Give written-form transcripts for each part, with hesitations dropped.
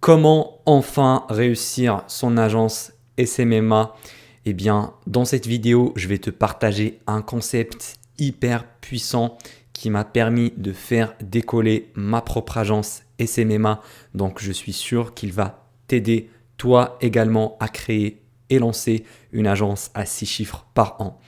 Comment enfin réussir son agence SMMA? Eh bien, dans cette vidéo, je vais te partager un concept hyper puissant qui m'a permis de faire décoller ma propre agence SMMA. Donc, je suis sûr qu'il va t'aider toi également à créer et lancer une agence à 6 chiffres par an.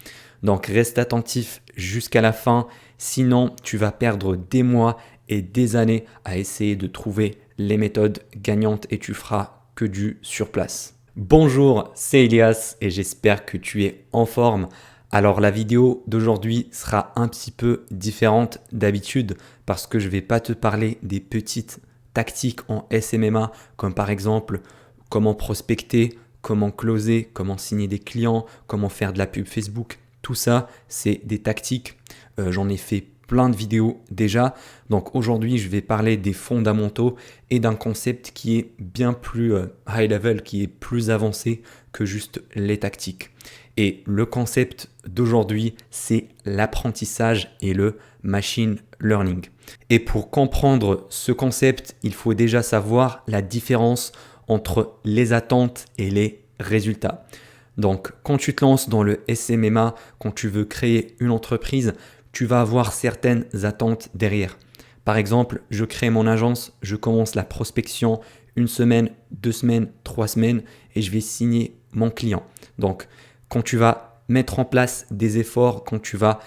Donc, reste attentif jusqu'à la fin, sinon tu vas perdre des mois et des années à essayer de trouver les méthodes gagnantes et tu feras que du sur place. Bonjour, c'est Elias et j'espère que tu es en forme. Alors la vidéo d'aujourd'hui sera un petit peu différente d'habitude parce que je ne vais pas te parler des petites tactiques en SMMA comme par exemple comment prospecter, comment closer, comment signer des clients, comment faire de la pub Facebook. Tout ça, c'est des tactiques. J'en ai fait plein de vidéos déjà. Donc aujourd'hui, je vais parler des fondamentaux et d'un concept qui est bien plus high level, qui est plus avancé que juste les tactiques. Et le concept d'aujourd'hui, c'est l'apprentissage et le machine learning. Et pour comprendre ce concept, il faut déjà savoir la différence entre les attentes et les résultats. Donc, quand tu te lances dans le SMMA, quand tu veux créer une entreprise, tu vas avoir certaines attentes derrière. Par exemple, je crée mon agence, je commence la prospection 1 semaine, 2 semaines, 3 semaines et je vais signer mon client. Donc, quand tu vas mettre en place des efforts, quand tu vas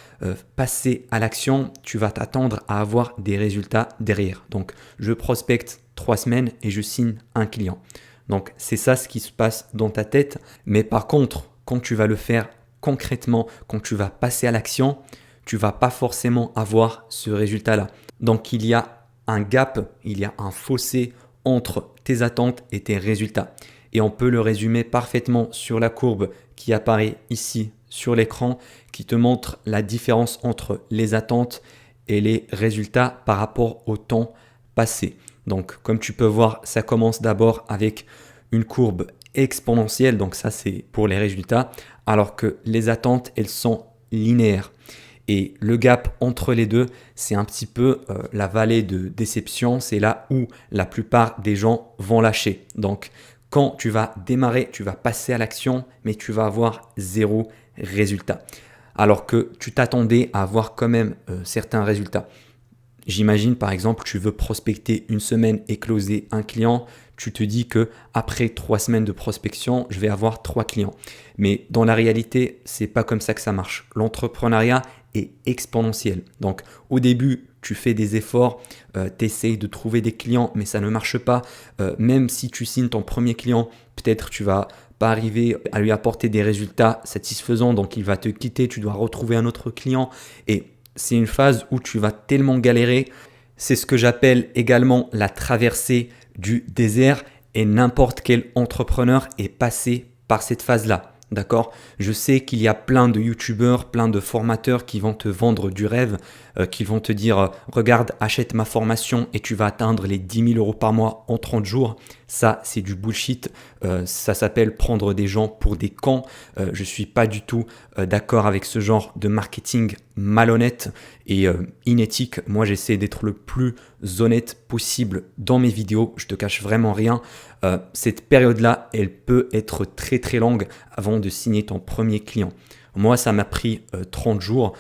passer à l'action, tu vas t'attendre à avoir des résultats derrière. Donc, je prospecte 3 semaines et je signe un client. Donc, c'est ça ce qui se passe dans ta tête. Mais par contre, quand tu vas le faire concrètement, quand tu vas passer à l'action, tu vas pas forcément avoir ce résultat-là. Donc, il y a un gap, il y a un fossé entre tes attentes et tes résultats. Et on peut le résumer parfaitement sur la courbe qui apparaît ici sur l'écran, qui te montre la différence entre les attentes et les résultats par rapport au temps passé. Donc, comme tu peux voir, ça commence d'abord avec une courbe exponentielle. Donc, ça, c'est pour les résultats. Alors que les attentes, elles sont linéaires. Et le gap entre les deux, c'est un petit peu la vallée de déception. C'est là où la plupart des gens vont lâcher. Donc, quand tu vas démarrer, tu vas passer à l'action, mais tu vas avoir zéro résultat. Alors que tu t'attendais à avoir quand même certains résultats. J'imagine par exemple, tu veux prospecter 1 semaine et closer un client. Tu te dis que après 3 semaines de prospection, je vais avoir 3 clients. Mais dans la réalité, c'est pas comme ça que ça marche. L'entrepreneuriat est exponentiel. Donc au début, tu fais des efforts, tu essayes de trouver des clients, mais ça ne marche pas. Même si tu signes ton premier client, peut-être tu vas pas arriver à lui apporter des résultats satisfaisants, donc il va te quitter, tu dois retrouver un autre client et c'est une phase où tu vas tellement galérer. C'est ce que j'appelle également la traversée du désert et n'importe quel entrepreneur est passé par cette phase-là. D'accord? Je sais qu'il y a plein de youtubeurs, plein de formateurs qui vont te vendre du rêve, qui vont te dire regarde, achète ma formation et tu vas atteindre les 10 000 € par mois en 30 jours. Ça, c'est du bullshit. Ça s'appelle prendre des gens pour des cons. Je ne suis pas du tout d'accord avec ce genre de marketing malhonnête et inéthique. Moi, j'essaie d'être le plus honnête possible dans mes vidéos. Je te cache vraiment rien. Cette période-là, elle peut être très très longue avant de signer ton premier client. Moi, ça m'a pris 30 jours,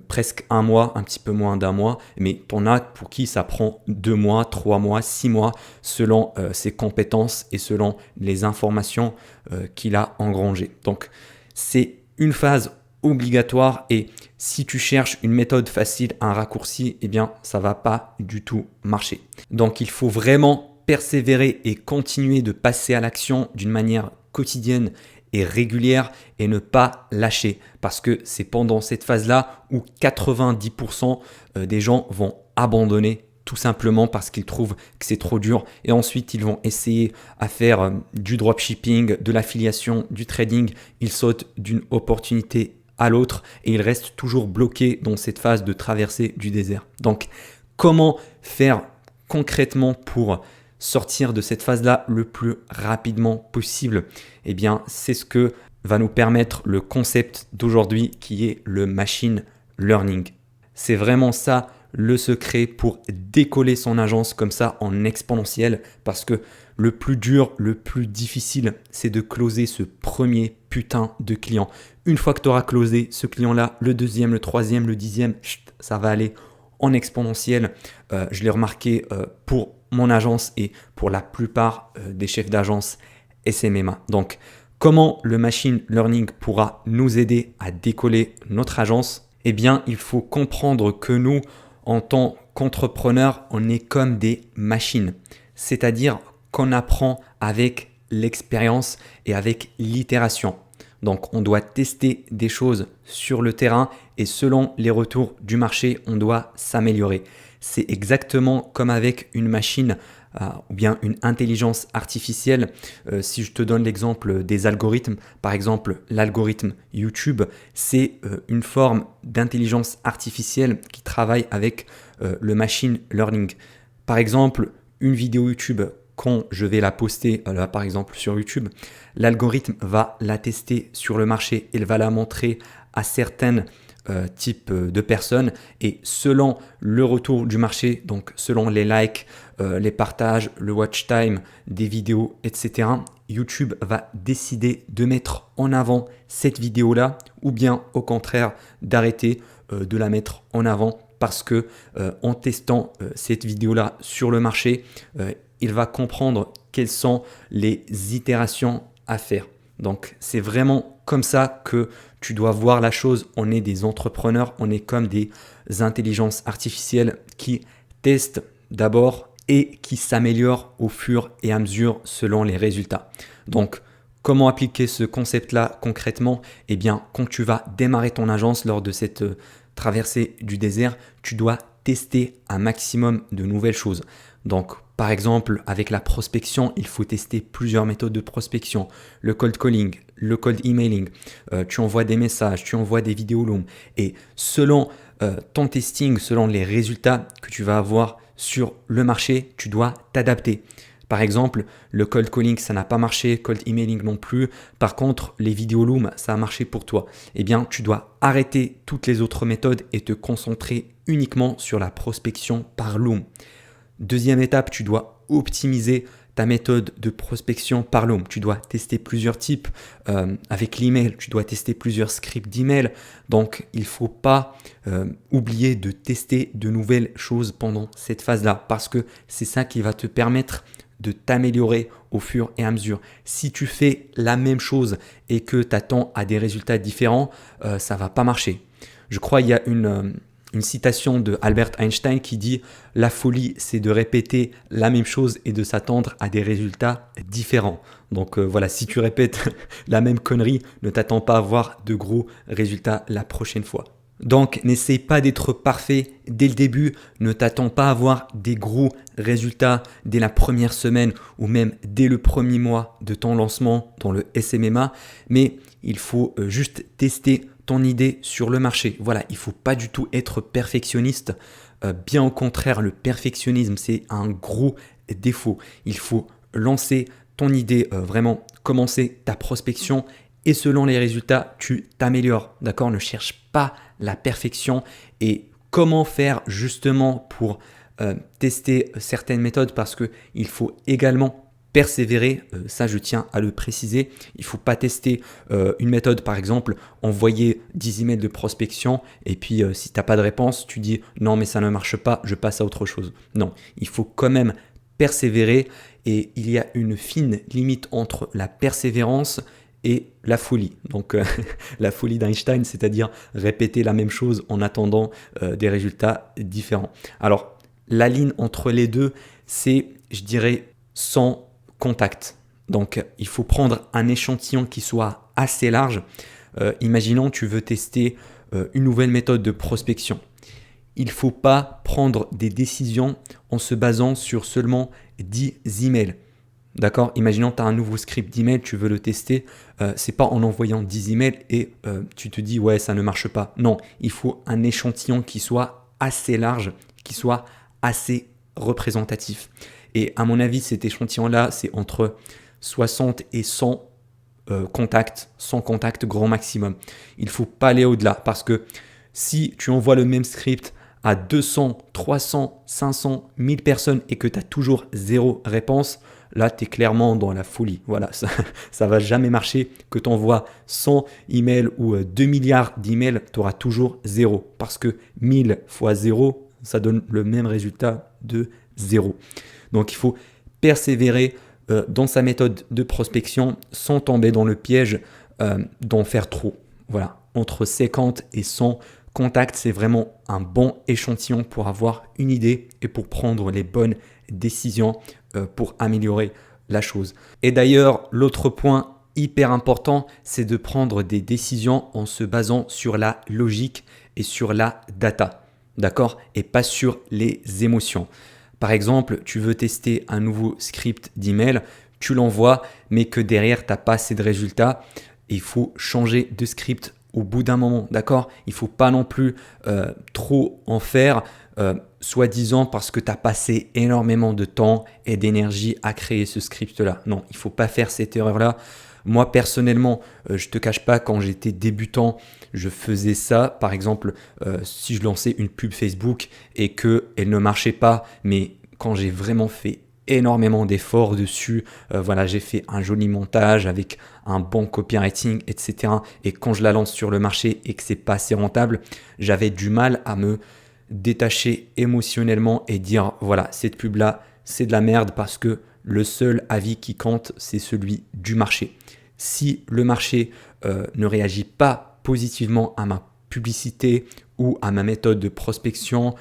presque un mois, un petit peu moins d'un mois, mais t'en as pour qui ça prend 2 mois, 3 mois, 6 mois, selon ses compétences et selon les informations qu'il a engrangées. Donc, c'est une phase obligatoire et si tu cherches une méthode facile, un raccourci, eh bien, ça va pas du tout marcher. Donc, il faut vraiment persévérer et continuer de passer à l'action d'une manière quotidienne et régulière et ne pas lâcher parce que c'est pendant cette phase-là où 90% des gens vont abandonner tout simplement parce qu'ils trouvent que c'est trop dur et ensuite ils vont essayer à faire du dropshipping, de l'affiliation, du trading. Ils sautent d'une opportunité à l'autre et ils restent toujours bloqués dans cette phase de traversée du désert. Donc, comment faire concrètement pour sortir de cette phase-là le plus rapidement possible? Eh bien, c'est ce que va nous permettre le concept d'aujourd'hui qui est le machine learning. C'est vraiment ça le secret pour décoller son agence comme ça en exponentiel, parce que le plus dur, le plus difficile, c'est de closer ce premier putain de client. Une fois que tu auras closé ce client-là, le deuxième, le troisième, le dixième, ça va aller en exponentiel. Je l'ai remarqué pour mon agence et pour la plupart des chefs d'agence SMMA. Donc, comment le machine learning pourra nous aider à décoller notre agence? Eh bien, il faut comprendre que nous, en tant qu'entrepreneurs, on est comme des machines. C'est-à-dire qu'on apprend avec l'expérience et avec l'itération. Donc, on doit tester des choses sur le terrain et selon les retours du marché, on doit s'améliorer. C'est exactement comme avec une machine ou bien une intelligence artificielle. Si je te donne l'exemple des algorithmes, par exemple l'algorithme YouTube, c'est une forme d'intelligence artificielle qui travaille avec le machine learning. Par exemple, une vidéo YouTube, quand je vais la poster là, par exemple sur YouTube, l'algorithme va la tester sur le marché, il va la montrer à certaines type de personnes et selon le retour du marché, donc selon les likes, les partages, le watch time des vidéos, etc., YouTube va décider de mettre en avant cette vidéo-là ou bien au contraire d'arrêter de la mettre en avant parce que en testant cette vidéo-là sur le marché, il va comprendre quelles sont les itérations à faire. Donc, c'est vraiment comme ça que tu dois voir la chose. On est des entrepreneurs, on est comme des intelligences artificielles qui testent d'abord et qui s'améliorent au fur et à mesure selon les résultats. Donc, comment appliquer ce concept-là concrètement? Eh bien, quand tu vas démarrer ton agence lors de cette traversée du désert, tu dois tester un maximum de nouvelles choses. Donc, par exemple, avec la prospection, il faut tester plusieurs méthodes de prospection. Le cold calling, le cold emailing, tu envoies des messages, tu envoies des vidéos longues. Et selon ton testing, selon les résultats que tu vas avoir sur le marché, tu dois t'adapter. Par exemple, le cold calling, ça n'a pas marché, cold emailing non plus. Par contre, les vidéos Loom, ça a marché pour toi. Eh bien, tu dois arrêter toutes les autres méthodes et te concentrer uniquement sur la prospection par Loom. Deuxième étape, tu dois optimiser ta méthode de prospection par Loom. Tu dois tester plusieurs types. Avec l'email, tu dois tester plusieurs scripts d'email. Donc, il ne faut pas oublier de tester de nouvelles choses pendant cette phase-là parce que c'est ça qui va te permettre de t'améliorer au fur et à mesure. Si tu fais la même chose et que tu attends à des résultats différents, ça ne va pas marcher. Je crois qu'il y a une citation de Albert Einstein qui dit « La folie, c'est de répéter la même chose et de s'attendre à des résultats différents. » Donc voilà, si tu répètes la même connerie, ne t'attends pas à avoir de gros résultats la prochaine fois. Donc n'essaye pas d'être parfait dès le début, ne t'attends pas à avoir des gros résultats dès la première semaine ou même dès le premier mois de ton lancement dans le SMMA, mais il faut juste tester ton idée sur le marché. Voilà, il ne faut pas du tout être perfectionniste. Bien au contraire, le perfectionnisme, c'est un gros défaut. Il faut lancer ton idée, vraiment commencer ta prospection et selon les résultats, tu t'améliores. D'accord? Ne cherche pas la perfection et comment faire justement pour tester certaines méthodes parce qu'il faut également persévérer, ça je tiens à le préciser. Il ne faut pas tester une méthode, par exemple, envoyer 10 emails de prospection et puis si tu n'as pas de réponse, tu dis non mais ça ne marche pas, je passe à autre chose. Non, il faut quand même persévérer et il y a une fine limite entre la persévérance et la folie. Donc la folie d'Einstein, c'est-à-dire répéter la même chose en attendant des résultats différents. Alors la ligne entre les deux, c'est, je dirais, sans contact. Donc, il faut prendre un échantillon qui soit assez large. Imaginons, tu veux tester une nouvelle méthode de prospection. Il ne faut pas prendre des décisions en se basant sur seulement 10 emails. D'accord? Imaginons que tu as un nouveau script d'email, tu veux le tester. C'est pas en envoyant 10 emails et tu te dis ouais, ça ne marche pas. Non, il faut un échantillon qui soit assez large, qui soit assez représentatif. Et à mon avis, cet échantillon-là, c'est entre 60 et 100 contacts, 100 contacts grand maximum. Il ne faut pas aller au-delà parce que si tu envoies le même script à 200, 300, 500, 1000 personnes et que tu as toujours zéro réponse, là, tu es clairement dans la folie. Voilà, ça va jamais marcher. Que tu envoies 100 emails ou 2 milliards d'emails, tu auras toujours zéro. Parce que 1000 fois zéro, ça donne le même résultat de zéro. Donc, il faut persévérer dans sa méthode de prospection sans tomber dans le piège d'en faire trop. Voilà, entre 50 et 100 contacts, c'est vraiment un bon échantillon pour avoir une idée et pour prendre les bonnes décisions pour améliorer la chose. Et d'ailleurs, l'autre point hyper important, c'est de prendre des décisions en se basant sur la logique et sur la data, d'accord? Et pas sur les émotions. Par exemple, tu veux tester un nouveau script d'email, tu l'envoies, mais que derrière, tu n'as pas assez de résultats. Il faut changer de script au bout d'un moment, d'accord? Il ne faut pas non plus trop en faire, soi-disant parce que tu as passé énormément de temps et d'énergie à créer ce script-là. Non, il ne faut pas faire cette erreur-là. Moi, personnellement, je ne te cache pas, quand j'étais débutant, je faisais ça. Par exemple, si je lançais une pub Facebook et qu'elle ne marchait pas, mais quand j'ai vraiment fait énormément d'efforts dessus, voilà, j'ai fait un joli montage avec un bon copywriting, etc. Et quand je la lance sur le marché et que c'est pas assez rentable, j'avais du mal à me détacher émotionnellement et dire voilà, cette pub-là, c'est de la merde parce que le seul avis qui compte, c'est celui du marché. Si le marché ne réagit pas positivement à ma publicité ou à ma méthode de prospection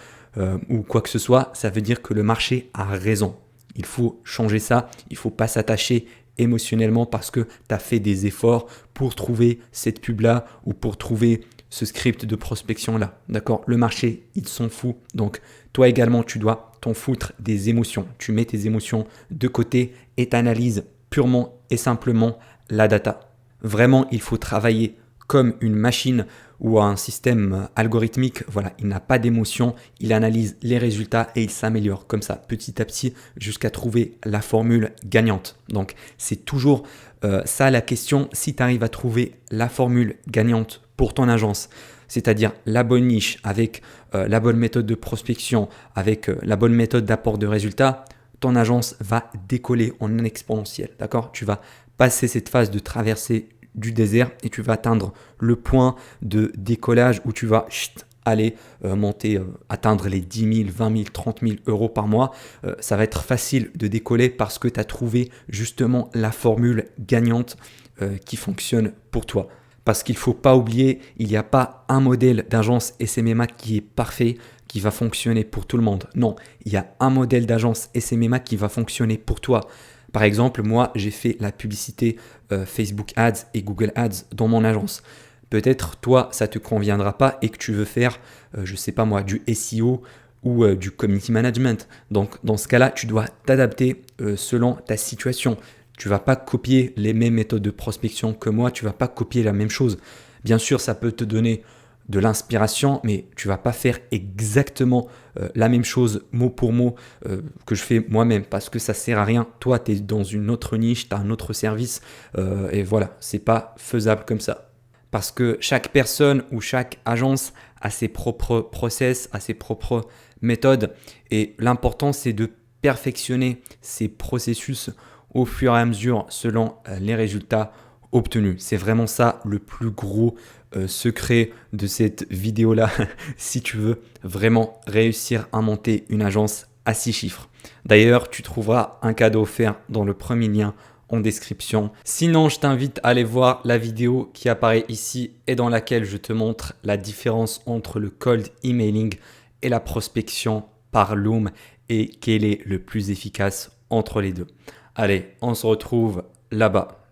ou quoi que ce soit, ça veut dire que le marché a raison. Il faut changer ça, il ne faut pas s'attacher émotionnellement parce que tu as fait des efforts pour trouver cette pub-là ou pour trouver ce script de prospection-là. D'accord? Le marché, il s'en fout. Donc, toi également, tu dois t'en foutre des émotions. Tu mets tes émotions de côté et tu analyses purement et simplement la data. Vraiment, il faut travailler comme une machine ou un système algorithmique. Voilà, il n'a pas d'émotion, il analyse les résultats et il s'améliore comme ça, petit à petit, jusqu'à trouver la formule gagnante. Donc, c'est toujours ça la question. Si tu arrives à trouver la formule gagnante pour ton agence, c'est-à-dire la bonne niche avec la bonne méthode de prospection, avec la bonne méthode d'apport de résultats, ton agence va décoller en exponentiel. D'accord? Tu vas passer cette phase de traversée du désert et tu vas atteindre le point de décollage où tu vas aller monter, atteindre les 10 000, 20 000, 30 000 euros par mois. Ça va être facile de décoller parce que tu as trouvé justement la formule gagnante qui fonctionne pour toi. Parce qu'il ne faut pas oublier, il n'y a pas un modèle d'agence SMMA qui est parfait, qui va fonctionner pour tout le monde. Non, il y a un modèle d'agence SMMA qui va fonctionner pour toi. Par exemple, moi, j'ai fait la publicité Facebook Ads et Google Ads dans mon agence. Peut-être, toi, ça ne te conviendra pas et que tu veux faire, je ne sais pas moi, du SEO ou du community management. Donc, dans ce cas-là, tu dois t'adapter selon ta situation. Tu ne vas pas copier les mêmes méthodes de prospection que moi, tu ne vas pas copier la même chose. Bien sûr, ça peut te donner de l'inspiration, mais tu ne vas pas faire exactement la même chose mot pour mot que je fais moi-même parce que ça ne sert à rien. Toi, tu es dans une autre niche, tu as un autre service et voilà, ce n'est pas faisable comme ça. Parce que chaque personne ou chaque agence a ses propres process, a ses propres méthodes et l'important, c'est de perfectionner ces processus au fur et à mesure selon les résultats obtenus. C'est vraiment ça le plus gros secret de cette vidéo-là si tu veux vraiment réussir à monter une agence à 6 chiffres. D'ailleurs, tu trouveras un cadeau offert dans le premier lien en description. Sinon, je t'invite à aller voir la vidéo qui apparaît ici et dans laquelle je te montre la différence entre le cold emailing et la prospection par Loom et quel est le plus efficace entre les deux. Allez, on se retrouve là-bas.